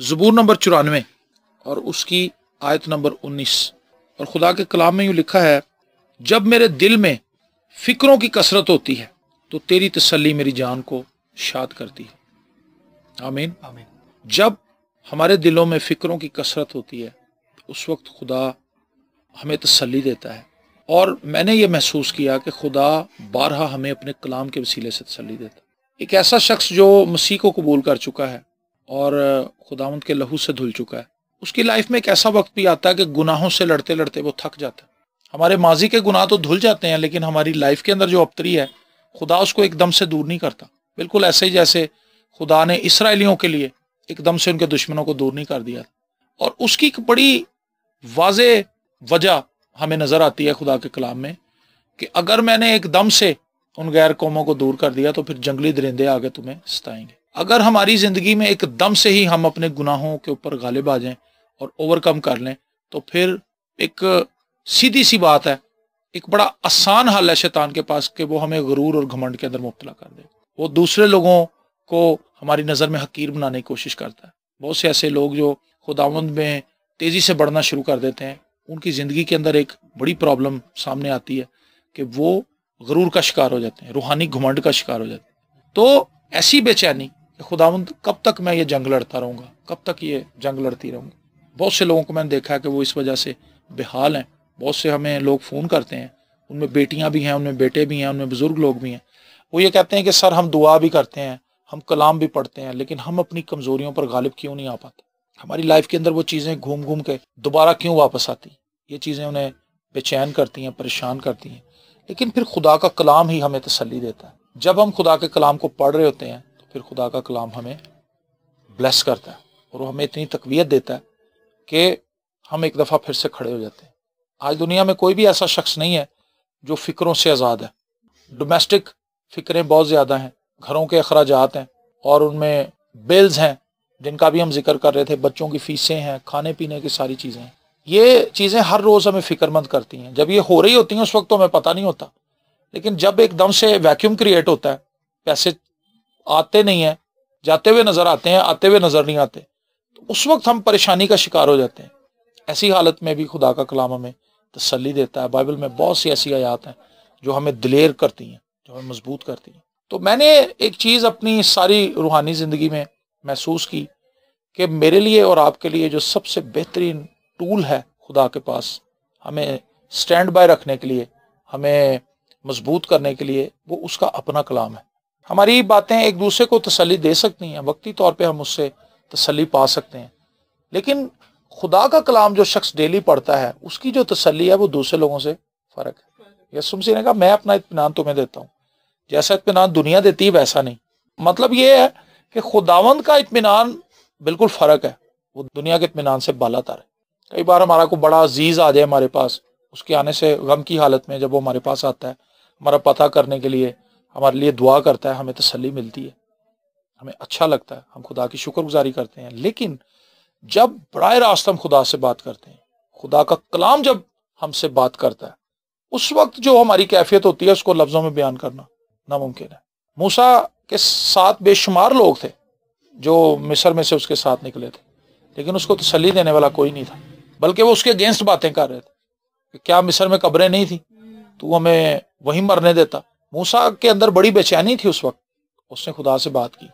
زبور نمبر 94 اور اس کی آیت نمبر 19، اور خدا کے کلام میں یوں لکھا ہے، جب میرے دل میں فکروں کی کثرت ہوتی ہے تو تیری تسلی میری جان کو شاد کرتی ہے۔ آمین۔ جب ہمارے دلوں میں فکروں کی کثرت ہوتی ہے تو اس وقت خدا ہمیں تسلی دیتا ہے، اور میں نے یہ محسوس کیا کہ خدا بارہا ہمیں اپنے کلام کے وسیلے سے تسلی دیتا ہے۔ ایک ایسا شخص جو مسیح کو قبول کر چکا ہے اور خداوند کے لہو سے دھل چکا ہے، اس کی لائف میں ایک ایسا وقت بھی آتا ہے کہ گناہوں سے لڑتے لڑتے وہ تھک جاتا ہے۔ ہمارے ماضی کے گناہ تو دھل جاتے ہیں، لیکن ہماری لائف کے اندر جو ابتری ہے خدا اس کو ایک دم سے دور نہیں کرتا، بالکل ایسے ہی جیسے خدا نے اسرائیلیوں کے لیے ایک دم سے ان کے دشمنوں کو دور نہیں کر دیا۔ اور اس کی ایک بڑی واضح وجہ ہمیں نظر آتی ہے خدا کے کلام میں کہ اگر میں نے ایک دم سے ان غیر قوموں کو دور کر دیا تو پھر جنگلی درندے آگے تمہیں ستائیں گے۔ اگر ہماری زندگی میں ایک دم سے ہی ہم اپنے گناہوں کے اوپر غالب آ جائیں اور اوور کم کر لیں تو پھر ایک سیدھی سی بات ہے، ایک بڑا آسان حل ہے شیطان کے پاس کہ وہ ہمیں غرور اور گھمنڈ کے اندر مبتلا کر دے۔ وہ دوسرے لوگوں کو ہماری نظر میں حقیر بنانے کی کوشش کرتا ہے۔ بہت سے ایسے لوگ جو خداوند میں تیزی سے بڑھنا شروع کر دیتے ہیں، ان کی زندگی کے اندر ایک بڑی پرابلم سامنے آتی ہے کہ وہ غرور کا شکار ہو جاتے ہیں، روحانی گھمنڈ کا شکار ہو جاتے ہیں۔ تو ایسی بے چینی کہ خداوند کب تک میں یہ جنگ لڑتا رہوں گا، کب تک یہ جنگ لڑتی رہوں گا۔ بہت سے لوگوں کو میں نے دیکھا ہے کہ وہ اس وجہ سے بے حال ہیں۔ بہت سے ہمیں لوگ فون کرتے ہیں، ان میں بیٹیاں بھی ہیں، ان میں بیٹے بھی ہیں، ان میں بزرگ لوگ بھی ہیں۔ وہ یہ کہتے ہیں کہ سر ہم دعا بھی کرتے ہیں، ہم کلام بھی پڑھتے ہیں، لیکن ہم اپنی کمزوریوں پر غالب کیوں نہیں آ پاتے؟ ہماری لائف کے اندر وہ چیزیں گھوم گھوم کے دوبارہ کیوں واپس آتی؟ یہ چیزیں انہیں بے چین کرتی ہیں، پریشان کرتی ہیں۔ لیکن پھر خدا کا کلام ہی ہمیں تسلی دیتا ہے۔ جب ہم خدا کے کلام کو پڑھ رہے ہوتے ہیں تو پھر خدا کا کلام ہمیں بلیس کرتا ہے اور وہ ہمیں اتنی تقویت دیتا ہے کہ ہم ایک دفعہ پھر سے کھڑے ہو جاتے ہیں۔ آج دنیا میں کوئی بھی ایسا شخص نہیں ہے جو فکروں سے آزاد ہے۔ ڈومیسٹک فکریں بہت زیادہ ہیں، گھروں کے اخراجات ہیں، اور ان میں بلز ہیں جن کا بھی ہم ذکر کر رہے تھے، بچوں کی فیسیں ہیں، کھانے پینے کی ساری چیزیں ہیں۔ یہ چیزیں ہر روز ہمیں فکر مند کرتی ہیں۔ جب یہ ہو رہی ہوتی ہیں اس وقت تو ہمیں پتہ نہیں ہوتا، لیکن جب ایک دم سے ویکیوم کریٹ ہوتا ہے، پیسے آتے نہیں ہیں، جاتے ہوئے نظر آتے ہیں، آتے ہوئے نظر نہیں آتے، تو اس وقت ہم پریشانی کا شکار ہو جاتے ہیں۔ ایسی حالت میں بھی خدا کا کلام ہمیں تسلی دیتا ہے۔ بائبل میں بہت سی ایسی آیات ہیں جو ہمیں دلیر کرتی ہیں، جو ہمیں مضبوط کرتی ہیں۔ تو میں نے ایک چیز اپنی ساری روحانی زندگی میں محسوس کی کہ میرے لیے اور آپ کے لیے جو سب سے بہترین ٹول ہے خدا کے پاس ہمیں سٹینڈ بائی رکھنے کے لیے، ہمیں مضبوط کرنے کے لیے، وہ اس کا اپنا کلام ہے۔ ہماری باتیں ایک دوسرے کو تسلی دے سکتی ہیں، وقتی طور پہ ہم اس سے تسلی پا سکتے ہیں، لیکن خدا کا کلام جو شخص ڈیلی پڑھتا ہے اس کی جو تسلی ہے وہ دوسرے لوگوں سے فرق ہے۔ یسوع مسیح نے کہا میں اپنا اطمینان تمہیں دیتا ہوں، جیسا اطمینان دنیا دیتی ہے ویسا نہیں۔ مطلب یہ ہے کہ خداوند کا اطمینان بالکل فرق ہے، وہ دنیا کے اطمینان سے بالا تر ہے۔ کئی بار ہمارا کوئی بڑا عزیز آ جائے ہمارے پاس، اس کے آنے سے غم کی حالت میں جب وہ ہمارے پاس آتا ہے، ہمارا پتہ کرنے کے لیے ہمارے لیے دعا کرتا ہے، ہمیں تسلی ملتی ہے، ہمیں اچھا لگتا ہے، ہم خدا کی شکر گزاری کرتے ہیں۔ لیکن جب براہ راست ہم خدا سے بات کرتے ہیں، خدا کا کلام جب ہم سے بات کرتا ہے، اس وقت جو ہماری کیفیت ہوتی ہے اس کو لفظوں میں بیان کرنا ناممکن ہے۔ موسیٰ کے ساتھ بے شمار لوگ تھے جو مصر میں سے اس کے ساتھ نکلے تھے، لیکن اس کو تسلی دینے والا کوئی نہیں تھا، بلکہ وہ اس کے اگینسٹ باتیں کر رہے تھے کہ کیا مصر میں قبریں نہیں تھیں تو ہمیں وہیں مرنے دیتا۔ موسیٰ کے اندر بڑی بے چینی تھی اس وقت، اس نے خدا سے بات کی،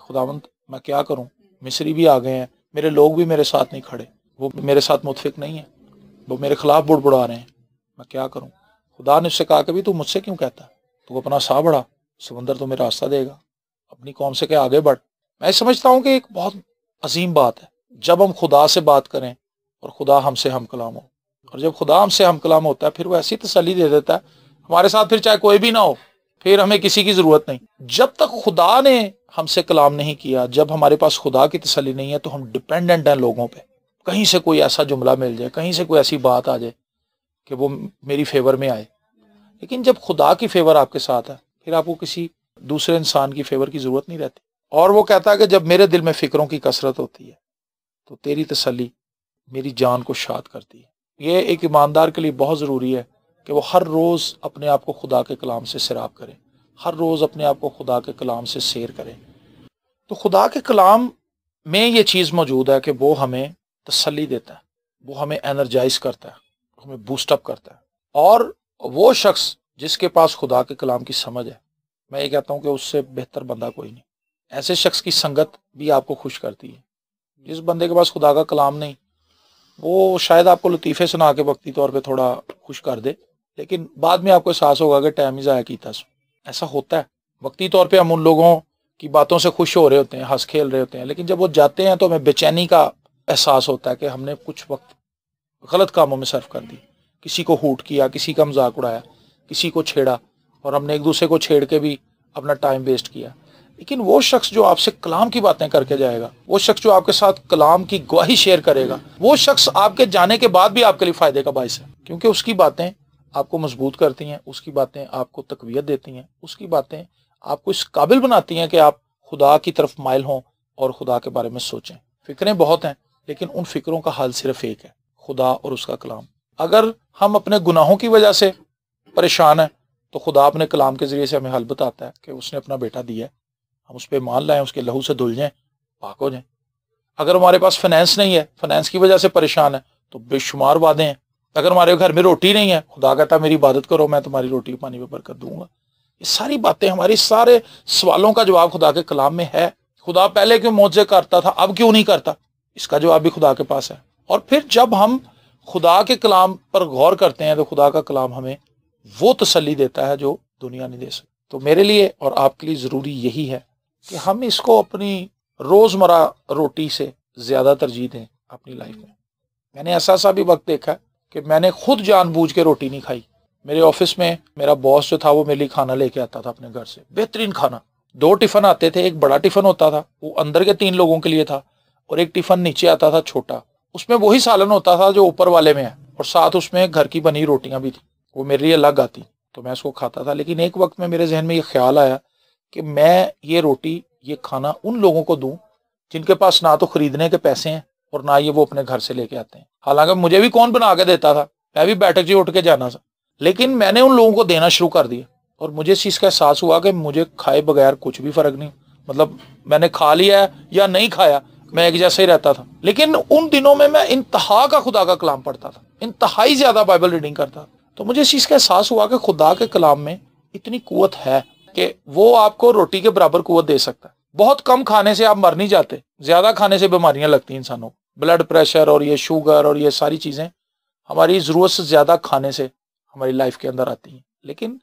خداوند میں کیا کروں، مصری بھی آ گئے ہیں، میرے لوگ بھی میرے ساتھ نہیں کھڑے، وہ میرے ساتھ متفق نہیں ہیں، وہ میرے خلاف بڑبڑا رہے ہیں، میں کیا کروں؟ خدا نے اس سے کہا کہ بھی تو مجھ سے کیوں کہتا ہے، تو اپنا سا بڑھا، سمندر تمہیں راستہ دے گا، اپنی قوم سے کہ آگے بڑھ۔ میں سمجھتا ہوں کہ ایک بہت عظیم بات ہے جب ہم خدا سے بات کریں اور خدا ہم سے ہم کلام ہو، اور جب خدا ہم سے ہم کلام ہوتا ہے پھر وہ ایسی تسلی دے دیتا ہے ہمارے ساتھ، پھر چاہے کوئی بھی نہ ہو، پھر ہمیں کسی کی ضرورت نہیں۔ جب تک خدا نے ہم سے کلام نہیں کیا، جب ہمارے پاس خدا کی تسلی نہیں ہے تو ہم ڈیپینڈنٹ ہیں لوگوں پہ، کہیں سے کوئی ایسا جملہ مل جائے، کہیں سے کوئی ایسی بات آ جائے کہ وہ میری فیور میں آئے۔ لیکن جب خدا کی فیور آپ کے ساتھ ہے پھر آپ کو کسی دوسرے انسان کی فیور کی ضرورت نہیں رہتی۔ اور وہ کہتا ہے کہ جب میرے دل میں فکروں کی کثرت ہوتی ہے تو تیری تسلی میری جان کو شاد کرتی ہے۔ یہ ایک ایماندار کے لیے بہت ضروری ہے کہ وہ ہر روز اپنے آپ کو خدا کے کلام سے سیراب کرے، ہر روز اپنے آپ کو خدا کے کلام سے سیر کرے۔ تو خدا کے کلام میں یہ چیز موجود ہے کہ وہ ہمیں تسلی دیتا ہے، وہ ہمیں انرجائز کرتا ہے، ہمیں بوسٹ اپ کرتا ہے. اور وہ شخص جس کے پاس خدا کے کلام کی سمجھ ہے، میں یہ کہتا ہوں کہ اس سے بہتر بندہ کوئی نہیں. ایسے شخص کی سنگت بھی آپ کو خوش کرتی ہے. جس بندے کے پاس خدا کا کلام نہیں، وہ شاید آپ کو لطیفے سنا کے وقتی طور پہ تھوڑا خوش کر دے، لیکن بعد میں آپ کو احساس ہوگا کہ ٹائم ہی ضائع کیتا سو. ایسا ہوتا ہے، وقتی طور پہ ہم ان لوگوں کی باتوں سے خوش ہو رہے ہوتے ہیں، ہنس کھیل رہے ہوتے ہیں، لیکن جب وہ جاتے ہیں تو ہمیں بے چینی کا احساس ہوتا ہے کہ ہم نے کچھ وقت غلط کاموں میں صرف کر دی. کسی کو ہوٹ کیا، کسی کا مذاق اڑایا، کسی کو چھیڑا، اور ہم نے ایک دوسرے کو چھیڑ کے بھی اپنا ٹائم ویسٹ کیا. لیکن وہ شخص جو آپ سے کلام کی باتیں کر کے جائے گا، وہ شخص جو آپ کے ساتھ کلام کی گواہی شیئر کرے گا، وہ شخص آپ کے جانے کے بعد بھی آپ کے لیے فائدے کا باعث ہے، کیونکہ اس کی باتیں آپ کو مضبوط کرتی ہیں، اس کی باتیں آپ کو تقویت دیتی ہیں، اس کی باتیں آپ کو اس قابل بناتی ہیں کہ آپ خدا کی طرف مائل ہوں اور خدا کے بارے میں سوچیں. فکریں بہت ہیں، لیکن ان فکروں کا حل صرف ایک ہے، خدا اور اس کا کلام. اگر ہم اپنے گناہوں کی وجہ سے پریشان ہیں تو خدا اپنے کلام کے ذریعے سے ہمیں حل بتاتا ہے کہ اس نے اپنا بیٹا دیا ہے، ہم اس پہ مان لائیں، اس کے لہو سے دھل جائیں، پاک ہو جائیں. اگر ہمارے پاس فنانس نہیں ہے، فنانس کی وجہ سے پریشان ہے، تو بے شمار وعدے ہیں. اگر ہمارے گھر میں روٹی نہیں ہے، خدا کہتا ہے میری عبادت کرو، میں تمہاری روٹی پانی پہ برکت دوں گا. یہ ساری باتیں، ہماری سارے سوالوں کا جواب خدا کے کلام میں ہے. خدا پہلے کیوں معجزے کرتا تھا، اب کیوں نہیں کرتا، اس کا جواب بھی خدا کے پاس ہے. اور پھر جب ہم خدا کے کلام پر غور کرتے ہیں تو خدا کا کلام ہمیں وہ تسلی دیتا ہے جو دنیا نہیں دے سکتی. تو میرے لیے اور آپ کے لیے ضروری یہی ہے کہ ہم اس کو اپنی روزمرہ روٹی سے زیادہ ترجیح دیں اپنی لائف میں. میں نے ایسا بھی وقت دیکھا کہ میں نے خود جان بوجھ کے روٹی نہیں کھائی. میرے آفس میں میرا باس جو تھا وہ میرے لیے کھانا لے کے آتا تھا اپنے گھر سے، بہترین کھانا. 2 ٹفن آتے تھے، ایک بڑا ٹفن ہوتا تھا وہ اندر کے 3 لوگوں کے لیے تھا، اور ایک ٹفن نیچے آتا تھا چھوٹا، اس میں وہی سالن ہوتا تھا جو اوپر والے میں ہے، اور ساتھ اس میں گھر کی بنی روٹیاں بھی تھیں. وہ میرے لیے الگ آتی تو میں اس کو کھاتا تھا. لیکن ایک وقت میں میرے ذہن میں یہ خیال آیا کہ میں یہ روٹی، یہ کھانا ان لوگوں کو دوں جن کے پاس نہ تو خریدنے کے پیسے ہیں اور نہ یہ وہ اپنے گھر سے لے کے آتے ہیں. حالانکہ مجھے بھی کون بنا کے دیتا تھا، میں بھی بیٹھک جی اٹھ کے جانا تھا، لیکن میں نے ان لوگوں کو دینا شروع کر دیا. اور مجھے اس چیز کا احساس ہوا کہ مجھے کھائے بغیر کچھ بھی فرق نہیں، مطلب میں نے کھا لیا ہے یا نہیں کھایا، میں ایک جیسا ہی رہتا تھا. لیکن ان دنوں میں انتہا کا خدا کا کلام پڑھتا تھا، انتہائی زیادہ بائبل ریڈنگ کرتا. تو مجھے اس چیز کا احساس ہوا کہ خدا کے کلام میں اتنی قوت ہے کہ وہ آپ کو روٹی کے برابر قوت دے سکتا ہے. بہت کم کھانے سے آپ مر نہیں جاتے، زیادہ کھانے سے بیماریاں لگتی ہیں انسانوں کو. بلڈ پریشر اور یہ شوگر اور یہ ساری چیزیں ہماری ضرورت سے زیادہ کھانے سے ہماری لائف کے اندر آتی ہیں. لیکن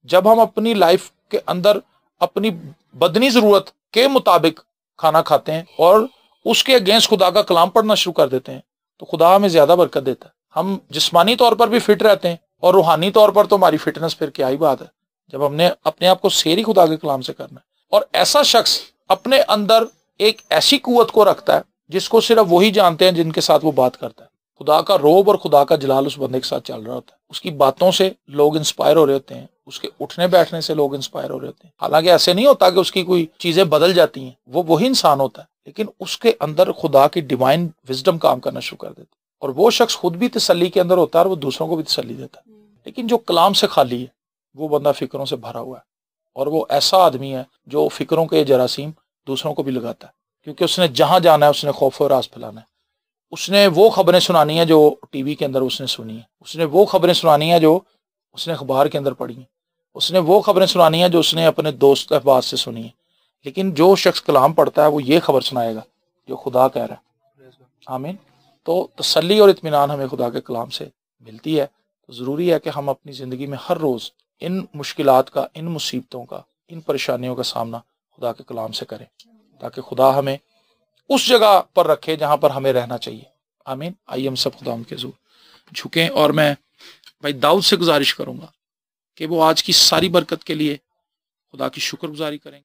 جب ہم اپنی لائف کے اندر اپنی بدنی ضرورت کے مطابق کھانا کھاتے ہیں اور اس کے اگینسٹ خدا کا کلام پڑھنا شروع کر دیتے ہیں تو خدا ہمیں زیادہ برکت دیتا ہے. ہم جسمانی طور پر بھی فٹ رہتے ہیں، اور روحانی طور پر تو ہماری فٹنس پھر کیا ہی بات ہے جب ہم نے اپنے آپ کو سیری خدا کے کلام سے کرنا ہے. اور ایسا شخص اپنے اندر ایک ایسی قوت کو رکھتا ہے جس کو صرف وہی جانتے ہیں جن کے ساتھ وہ بات کرتا ہے. خدا کا روب اور خدا کا جلال اس بندے کے ساتھ چل رہا ہوتا ہے. اس کی باتوں سے لوگ انسپائر ہو رہے ہوتے ہیں، اس کے اٹھنے بیٹھنے سے لوگ انسپائر ہو رہے ہوتے ہیں. حالانکہ ایسے نہیں ہوتا کہ اس کی کوئی چیزیں بدل جاتی ہیں، وہ وہی انسان ہوتا ہے، لیکن اس کے اندر خدا کی ڈیوائن وزڈم کام کرنا شروع کر دیتی ہے. اور وہ شخص خود بھی تسلی کے اندر ہوتا ہے اور وہ دوسروں کو بھی تسلی دیتا ہے. لیکن جو کلام سے خالی ہے وہ بندہ فکروں سے بھرا ہوا ہے، اور وہ ایسا آدمی ہے جو فکروں کے جراثیم دوسروں کو بھی لگاتا ہے، کیونکہ اس نے جہاں جانا ہے اس نے خوف و راز پھیلانا ہے. اس نے وہ خبریں سنانی ہیں جو ٹی وی کے اندر اس نے سنی ہیں، اس نے وہ خبریں سنانی ہیں جو اس نے اخبار کے اندر پڑھی ہیں، اس نے وہ خبریں سنانی ہیں جو اس نے اپنے دوست احباب سے سنی ہیں. لیکن جو شخص کلام پڑھتا ہے وہ یہ خبر سنائے گا جو خدا کہہ رہا ہے. آمین. تو تسلی اور اطمینان ہمیں خدا کے کلام سے ملتی ہے. تو ضروری ہے کہ ہم اپنی زندگی میں ہر روز ان مشکلات کا، ان مصیبتوں کا، ان پریشانیوں کا سامنا خدا کے کلام سے کریں، تاکہ خدا ہمیں اس جگہ پر رکھے جہاں پر ہمیں رہنا چاہیے. آمین. آئیے ہم سب خدا کے حضور جھکیں، اور میں بھائی داؤد سے گزارش کروں گا کہ وہ آج کی ساری برکت کے لیے خدا کی شکر گزاری کریں.